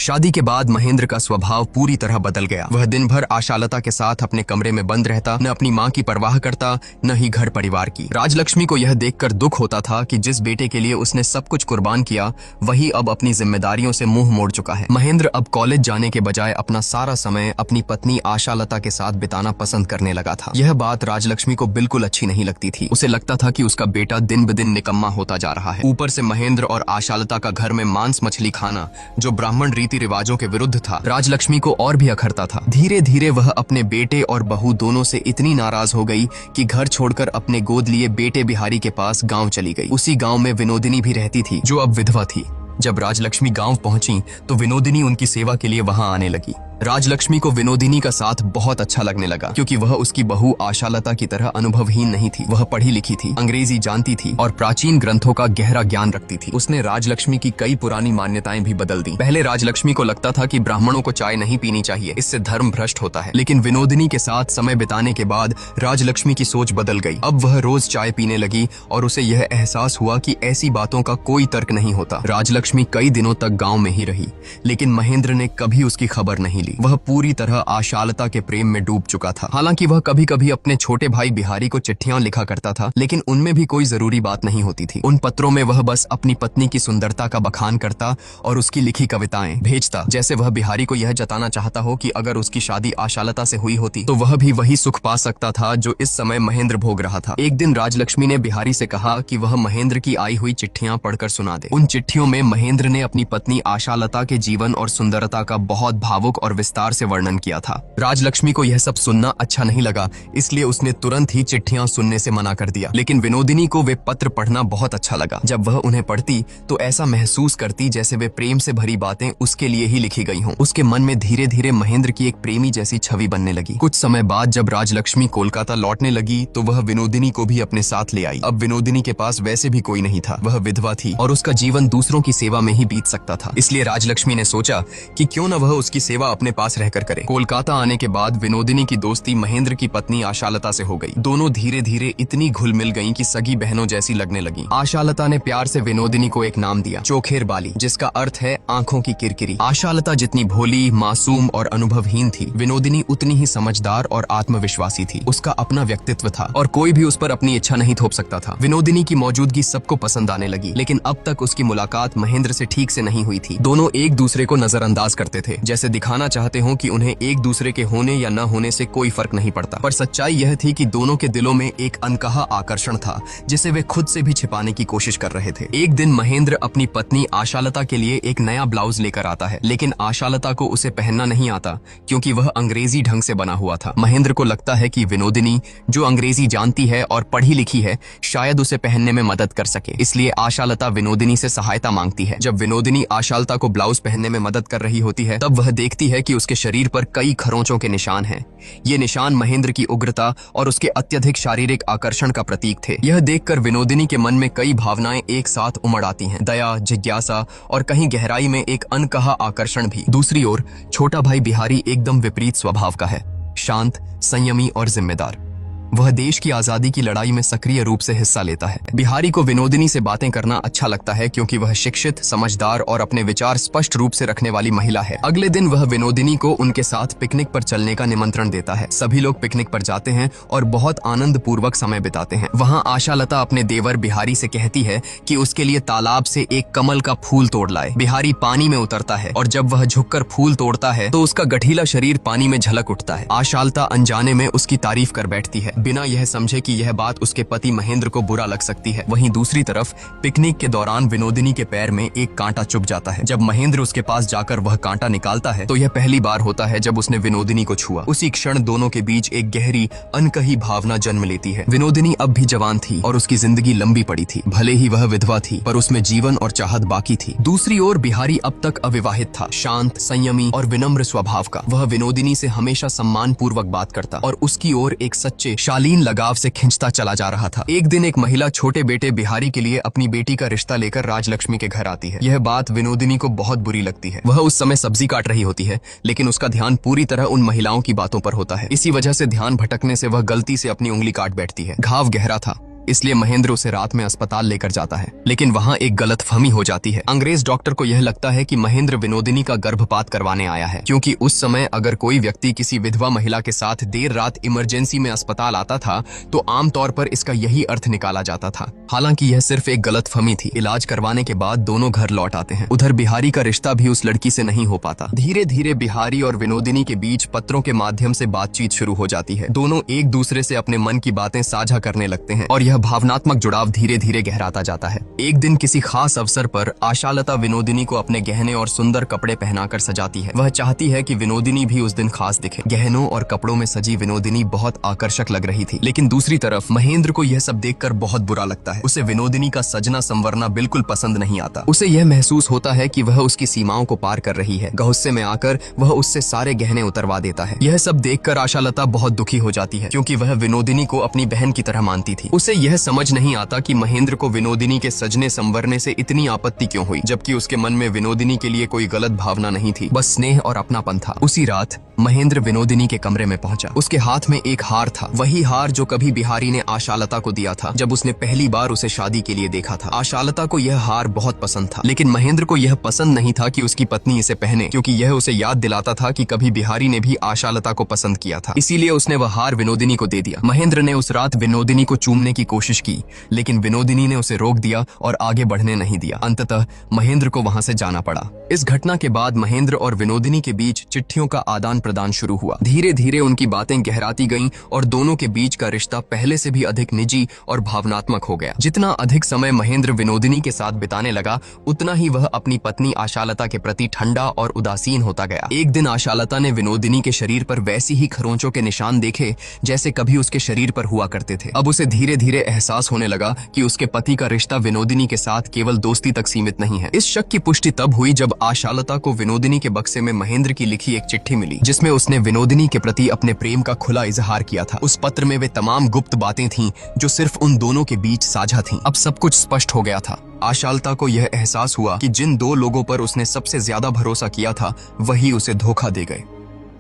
शादी के बाद महेंद्र का स्वभाव पूरी तरह बदल गया। वह दिन भर आशालता के साथ अपने कमरे में बंद रहता, न अपनी माँ की परवाह करता, न ही घर परिवार की। राजलक्ष्मी को यह देखकर दुख होता था कि जिस बेटे के लिए उसने सब कुछ कुर्बान किया, वही अब अपनी जिम्मेदारियों से मुंह मोड़ चुका है। महेंद्र अब कॉलेज जाने के बजाय अपना सारा समय अपनी पत्नी आशालता के साथ बिताना पसंद करने लगा था। यह बात राजलक्ष्मी को बिल्कुल अच्छी नहीं लगती थी। उसे लगता था कि उसका बेटा दिन ब दिन निकम्मा होता जा रहा है। ऊपर से महेंद्र और आशालता का घर में मांस मछली खाना, जो ब्राह्मण रीति रिवाजों के विरुद्ध था, राजलक्ष्मी को और भी अखरता था। धीरे धीरे वह अपने बेटे और बहू दोनों से इतनी नाराज हो गई कि घर छोड़कर अपने गोद लिए बेटे बिहारी के पास गांव चली गई। उसी गांव में विनोदिनी भी रहती थी, जो अब विधवा थी। जब राजलक्ष्मी गांव पहुंची तो विनोदिनी उनकी सेवा के लिए वहां आने लगी। राजलक्ष्मी को विनोदिनी का साथ बहुत अच्छा लगने लगा, क्योंकि वह उसकी बहू आशालता की तरह अनुभवहीन नहीं थी। वह पढ़ी लिखी थी, अंग्रेजी जानती थी और प्राचीन ग्रंथों का गहरा ज्ञान रखती थी। उसने राजलक्ष्मी की कई पुरानी मान्यताएं भी बदल दी। पहले राजलक्ष्मी को लगता था कि ब्राह्मणों को चाय नहीं पीनी चाहिए, इससे धर्म भ्रष्ट होता है। लेकिन विनोदिनी के साथ समय बिताने के बाद राजलक्ष्मी की सोच बदल गई। अब वह रोज चाय पीने लगी और उसे यह एहसास हुआ कि ऐसी बातों का कोई तर्क नहीं होता। राजलक्ष्मी कई दिनों तक गाँव में ही रही, लेकिन महेंद्र ने कभी उसकी खबर नहीं ली। वह पूरी तरह आशालता के प्रेम में डूब चुका था। हालांकि वह कभी कभी अपने छोटे भाई बिहारी को चिट्ठियां लिखा करता था, लेकिन उनमें भी कोई जरूरी बात नहीं होती थी। उन पत्रों में वह बस अपनी पत्नी की सुंदरता का बखान करता और उसकी लिखी कविताएं भेजता, जैसे वह बिहारी को यह जताना चाहता हो कि अगर उसकी शादी आशालता से हुई होती तो वह भी वही सुख पा सकता था जो इस समय महेंद्र भोग रहा था। एक दिन राजलक्ष्मी ने बिहारी से कहा कि वह महेंद्र की आई हुई चिट्ठियां पढ़कर सुना दे। उन चिट्ठियों में महेंद्र ने अपनी पत्नी आशालता के जीवन और सुंदरता का बहुत भावुक और विस्तार से वर्णन किया था। राजलक्ष्मी को यह सब सुनना अच्छा नहीं लगा, इसलिए उसने तुरंत ही चिट्ठियां सुनने से मना कर दिया। लेकिन विनोदिनी को वे पत्र पढ़ना बहुत अच्छा लगा। जब वह उन्हें पढ़ती तो ऐसा महसूस करती जैसे वे प्रेम से भरी बातें उसके लिए ही लिखी गई हों। उसके मन में धीरे धीरे महेंद्र की एक प्रेमी जैसी छवि बनने लगी। कुछ समय बाद जब राजलक्ष्मी कोलकाता लौटने लगी तो वह विनोदिनी को भी अपने साथ ले आई। अब विनोदिनी के पास वैसे भी कोई नहीं था, वह विधवा थी और उसका जीवन दूसरों की सेवा में ही बीत सकता था। इसलिए राजलक्ष्मी ने सोचा कि क्यों न वह उसकी सेवा अपने पास रहकर करे। कोलकाता आने के बाद विनोदिनी की दोस्ती महेंद्र की पत्नी आशालता से हो गई। दोनों धीरे धीरे इतनी घुल मिल गईं कि सगी बहनों जैसी लगने लगी। आशालता ने प्यार से विनोदिनी को एक नाम दिया, चोखेर बाली, जिसका अर्थ है आंखों की किरकिरी। आशालता जितनी भोली, मासूम और अनुभवहीन थी, विनोदिनी उतनी ही समझदार और आत्मविश्वासी थी। उसका अपना व्यक्तित्व था और कोई भी उस पर अपनी इच्छा नहीं थोप सकता था। विनोदिनी की मौजूदगी सबको पसंद आने लगी, लेकिन अब तक उसकी मुलाकात महेंद्र से ठीक से नहीं हुई थी। दोनों एक दूसरे को नजरअंदाज करते थे, जैसे दिखाना चाहते हो कि उन्हें एक दूसरे के होने या न होने से कोई फर्क नहीं पड़ता। पर सच्चाई यह थी कि दोनों के दिलों में एक अनकहा आकर्षण था, जिसे वे खुद से भी छिपाने की कोशिश कर रहे थे। एक दिन महेंद्र अपनी पत्नी आशालता के लिए एक नया ब्लाउज लेकर आता है, लेकिन आशालता को उसे पहनना नहीं आता, क्योंकि वह अंग्रेजी ढंग से बना हुआ था। महेंद्र को लगता है कि विनोदिनी, जो अंग्रेजी जानती है और पढ़ी लिखी है, शायद उसे पहनने में मदद कर सके। इसलिए आशालता विनोदिनी से सहायता मांगती है। जब विनोदिनी आशालता को ब्लाउज पहनने में मदद कर रही होती है, तब वह देखती है कि उसके शरीर पर कई खरोंचों के निशान हैं। ये निशान महेंद्र की उग्रता और उसके अत्यधिक शारीरिक आकर्षण का प्रतीक थे। यह देखकर विनोदिनी के मन में कई भावनाएं एक साथ उमड़ आती हैं, दया, जिज्ञासा और कहीं गहराई में एक अनकहा आकर्षण भी। दूसरी ओर छोटा भाई बिहारी एकदम विपरीत स्वभाव का है, शांत, संयमी और जिम्मेदार। वह देश की आजादी की लड़ाई में सक्रिय रूप से हिस्सा लेता है। बिहारी को विनोदिनी से बातें करना अच्छा लगता है, क्योंकि वह शिक्षित, समझदार और अपने विचार स्पष्ट रूप से रखने वाली महिला है। अगले दिन वह विनोदिनी को उनके साथ पिकनिक पर चलने का निमंत्रण देता है। सभी लोग पिकनिक पर जाते हैं और बहुत आनंद पूर्वक समय बिताते हैं। वहाँ आशालता अपने देवर बिहारी से कहती है कि उसके लिए तालाब से एक कमल का फूल तोड़ लाए। बिहारी पानी में उतरता है और जब वह झुककर फूल तोड़ता है तो उसका गठीला शरीर पानी में झलक उठता है। आशालता अनजाने में उसकी तारीफ कर बैठती है, बिना यह समझे कि यह बात उसके पति महेंद्र को बुरा लग सकती है। वहीं दूसरी तरफ पिकनिक के दौरान विनोदिनी के पैर में एक कांटा चुभ जाता है। जब महेंद्र उसके पास जाकर वह कांटा निकालता है तो यह पहली बार होता है जब उसने विनोदिनी को छुआ। उसी क्षण दोनों के बीच एक गहरी, अनकही भावना जन्म लेती है। विनोदिनी अब भी जवान थी और उसकी जिंदगी लंबी पड़ी थी। भले ही वह विधवा थी, पर उसमें जीवन और चाहत बाकी थी। दूसरी ओर बिहारी अब तक अविवाहित था, शांत, संयमी और विनम्र स्वभाव का। वह विनोदिनी से हमेशा सम्मान पूर्वक बात करता और उसकी ओर एक सच्चे, शालीन लगाव से खिंचता चला जा रहा था। एक दिन एक महिला छोटे बेटे बिहारी के लिए अपनी बेटी का रिश्ता लेकर राजलक्ष्मी के घर आती है। यह बात विनोदिनी को बहुत बुरी लगती है। वह उस समय सब्जी काट रही होती है, लेकिन उसका ध्यान पूरी तरह उन महिलाओं की बातों पर होता है। इसी वजह से ध्यान भटकने से वह गलती से अपनी उंगली काट बैठती है। घाव गहरा था, इसलिए महेंद्र उसे रात में अस्पताल लेकर जाता है। लेकिन वहाँ एक गलतफहमी हो जाती है। अंग्रेज डॉक्टर को यह लगता है कि महेंद्र विनोदिनी का गर्भपात करवाने आया है, क्योंकि उस समय अगर कोई व्यक्ति किसी विधवा महिला के साथ देर रात इमरजेंसी में अस्पताल आता था तो आमतौर पर इसका यही अर्थ निकाला जाता था। हालांकि यह सिर्फ एक गलतफहमी थी। इलाज करवाने के बाद दोनों घर लौट आते हैं। उधर बिहारी का रिश्ता भी उस लड़की से नहीं हो पाता। धीरे धीरे बिहारी और विनोदिनी के बीच पत्रों के माध्यम से बातचीत शुरू हो जाती है। दोनों एक दूसरे से अपने मन की बातें साझा करने लगते हैं और यह भावनात्मक जुड़ाव धीरे धीरे गहराता जाता है। एक दिन किसी खास अवसर पर आशालता विनोदिनी को अपने गहने और सुंदर कपड़े पहनाकर सजाती है। वह चाहती है कि विनोदिनी भी उस दिन खास दिखे। गहनों और कपड़ों में सजी विनोदिनी बहुत आकर्षक लग रही थी। लेकिन दूसरी तरफ महेंद्र को यह सब देखकर बहुत बुरा लगता है। उसे विनोदिनी का सजना संवरना बिल्कुल पसंद नहीं आता। उसे यह महसूस होता है कि वह उसकी सीमाओं को पार कर रही है। गुस्से में आकर वह उससे सारे गहने उतरवा देता है। यह सब देखकर आशालता बहुत दुखी हो जाती है, क्योंकि वह विनोदिनी को अपनी बहन की तरह मानती थी। उसे यह समझ नहीं आता कि महेंद्र को विनोदिनी के सजने संवरने से इतनी आपत्ति क्यों हुई, जबकि उसके मन में विनोदिनी के लिए कोई गलत भावना नहीं थी, बस स्नेह और अपनापन था। उसी रात महेंद्र विनोदिनी के कमरे में पहुंचा। उसके हाथ में एक हार था, वही हार जो कभी बिहारी ने आशालता को दिया था जब उसने पहली बार उसे शादी के लिए देखा था। आशालता को यह हार बहुत पसंद था, लेकिन महेंद्र को यह पसंद नहीं था कि उसकी पत्नी इसे पहने, क्योंकि यह उसे याद दिलाता था कि कभी बिहारी ने भी आशालता को पसंद किया था। इसीलिए उसने वह हार विनोदिनी को दे दिया। महेंद्र ने उस रात विनोदिनी को चूमने की कोशिश की, लेकिन विनोदिनी ने उसे रोक दिया और आगे बढ़ने नहीं दिया। अंततः महेंद्र को वहां से जाना पड़ा। इस घटना के बाद महेंद्र और विनोदिनी के बीच चिट्ठियों का आदान प्रदान शुरू हुआ। धीरे धीरे उनकी बातें गहराती गईं और दोनों के बीच का रिश्ता पहले से भी अधिक निजी और भावनात्मक हो गया। जितना अधिक समय महेंद्र विनोदिनी के साथ बिताने लगा, उतना ही वह अपनी पत्नी आशालता के प्रति ठंडा और उदासीन होता गया। एक दिन आशालता ने विनोदिनी के शरीर पर वैसी ही खरोंचों के निशान देखे जैसे कभी उसके शरीर पर हुआ करते थे। अब उसे धीरे धीरे एहसास होने लगा कि उसके पति का रिश्ता विनोदिनी के साथ केवल दोस्ती तक सीमित नहीं है। इस शक की पुष्टि तब हुई जब आशालता को विनोदिनी के बक्से में महेंद्र की लिखी एक चिट्ठी मिली, जिसमें उसने विनोदिनी के प्रति अपने प्रेम का खुला इजहार किया था। उस पत्र में वे तमाम गुप्त बातें थीं जो सिर्फ उन दोनों के बीच साझा थीं। अब सब कुछ स्पष्ट हो गया था। आशालता को यह एहसास हुआ कि जिन दो लोगों पर उसने सबसे ज्यादा भरोसा किया था, वही उसे धोखा दे गए।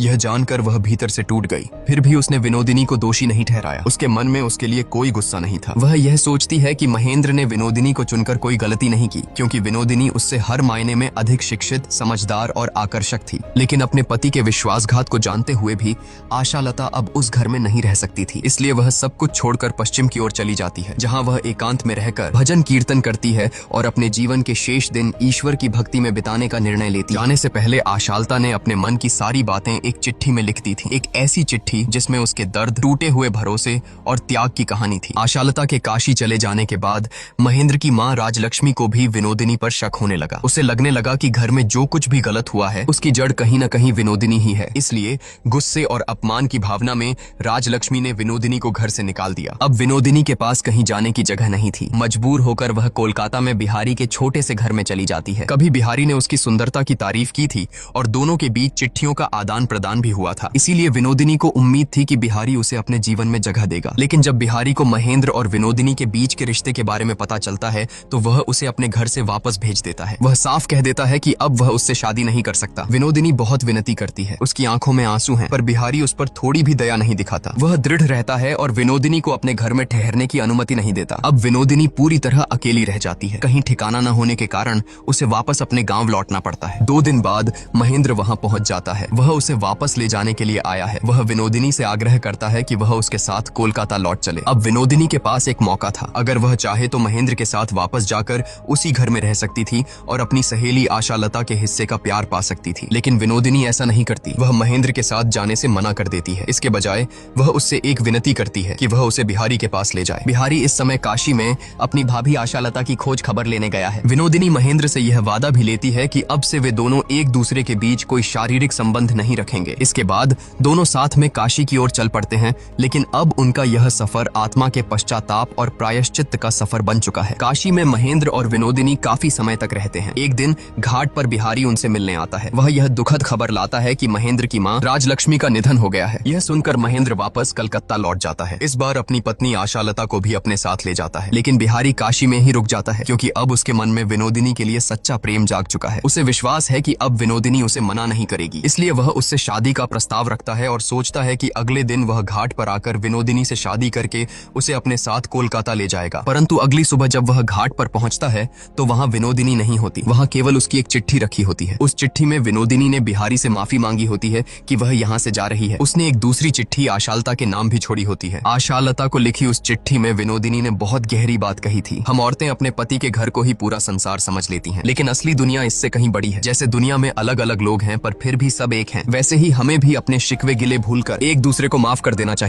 यह जानकर वह भीतर से टूट गई। फिर भी उसने विनोदिनी को दोषी नहीं ठहराया। उसके मन में उसके लिए कोई गुस्सा नहीं था। वह यह सोचती है कि महेंद्र ने विनोदिनी को चुनकर कोई गलती नहीं की, क्योंकि विनोदिनी उससे हर मायने में अधिक शिक्षित, समझदार और आकर्षक थी। लेकिन अपने पति के विश्वासघात को जानते हुए भी आशालता अब उस घर में नहीं रह सकती थी। इसलिए वह सब कुछ छोड़कर पश्चिम की ओर चली जाती है, जहाँ वह एकांत में रहकर भजन कीर्तन करती है और अपने जीवन के शेष दिन ईश्वर की भक्ति में बिताने का निर्णय लेती। जाने से पहले आशालता ने अपने मन की सारी बातें एक चिट्ठी में लिखती थी। एक ऐसी चिट्ठी जिसमें उसके दर्द, टूटे हुए भरोसे और त्याग की कहानी थी। आशालता के काशी चले जाने के बाद महेंद्र की मां राजलक्ष्मी को भी विनोदिनी पर शक होने लगा। उसे लगने लगा कि घर में जो कुछ भी गलत हुआ है उसकी जड़ कहीं न कहीं विनोदिनी ही है। इसलिए गुस्से और अपमान की भावना में राजलक्ष्मी ने विनोदिनी को घर से निकाल दिया। अब विनोदिनी के पास कहीं जाने की जगह नहीं थी। मजबूर होकर वह कोलकाता में बिहारी के छोटे से घर में चली जाती है। कभी बिहारी ने उसकी सुंदरता की तारीफ की थी और दोनों के बीच चिट्ठियों का आदान प्रदान भी हुआ था। इसीलिए विनोदिनी को उम्मीद थी कि बिहारी उसे अपने जीवन में जगह देगा। लेकिन जब बिहारी को महेंद्र और विनोदिनी के बीच के रिश्ते के बारे में पता चलता है तो वह उसे अपने घर से वापस भेज देता है। वह साफ कह देता है कि अब वह उससे शादी नहीं कर सकता। विनोदिनी बहुत विनती करती है, उसकी आंखों में आंसू हैं, पर बिहारी उस पर थोड़ी भी दया नहीं दिखाता। वह दृढ़ रहता है और विनोदिनी को अपने घर में ठहरने की अनुमति नहीं देता। अब विनोदिनी पूरी तरह अकेली रह जाती है। कहीं ठिकाना न होने के कारण उसे वापस अपने गांव लौटना पड़ता है। 2 दिन बाद महेंद्र वहां पहुंच जाता है। वह उसे वापस ले जाने के लिए आया है। वह विनोदिनी से आग्रह करता है कि वह उसके साथ कोलकाता लौट चले। अब विनोदिनी के पास एक मौका था। अगर वह चाहे तो महेंद्र के साथ वापस जाकर उसी घर में रह सकती थी और अपनी सहेली आशालता के हिस्से का प्यार पा सकती थी। लेकिन विनोदिनी ऐसा नहीं करती। वह महेंद्र के साथ जाने से मना कर देती है। इसके बजाय वह उससे एक विनती करती है कि वह उसे बिहारी के पास ले जाए। बिहारी इस समय काशी में अपनी भाभी आशालता की खोज खबर लेने गया है। विनोदिनी महेंद्र से यह वादा भी लेती है कि अब से वे दोनों एक दूसरे के बीच कोई शारीरिक संबंध नहीं रखेंगे। इसके बाद दोनों साथ में काशी की ओर चल पड़ते हैं। लेकिन अब उनका यह सफर आत्मा के पश्चाताप और प्रायश्चित्त का सफर बन चुका है। काशी में महेंद्र और विनोदिनी काफी समय तक रहते हैं। एक दिन घाट पर बिहारी उनसे मिलने आता है। वह यह दुखद खबर लाता है कि महेंद्र की मां राजलक्ष्मी का निधन हो गया है। यह सुनकर महेंद्र वापस कलकत्ता लौट जाता है। इस बार अपनी पत्नी आशालता को भी अपने साथ ले जाता है। लेकिन बिहारी काशी में ही रुक जाता है, क्योंकि अब उसके मन में विनोदिनी के लिए सच्चा प्रेम जाग चुका है। उसे विश्वास है कि अब विनोदिनी उसे मना नहीं करेगी, इसलिए वह उससे शादी का प्रस्ताव रखता है और सोचता है कि अगले दिन वह घाट पर आकर विनोदिनी से शादी करके उसे अपने साथ कोलकाता ले जाएगा। परंतु अगली सुबह जब वह घाट पर पहुंचता है तो वहां विनोदिनी नहीं होती। वहां केवल उसकी एक चिट्ठी रखी होती है। उस चिट्ठी में विनोदिनी ने बिहारी से माफी मांगी होती है कि वह यहाँ से जा रही है। उसने एक दूसरी चिट्ठी आशालता के नाम भी छोड़ी होती है। आशालता को लिखी उस चिट्ठी में विनोदिनी ने बहुत गहरी बात कही थी। हम औरतें अपने पति के घर को ही पूरा संसार समझ लेती हैं, लेकिन असली दुनिया इससे कहीं बड़ी है। जैसे दुनिया में अलग अलग लोग हैं पर फिर भी सब एक हैं, वैसे ही हमें भी अपने शिकवे गिले भूलकर एक दूसरे को माफ कर देना चाहिए।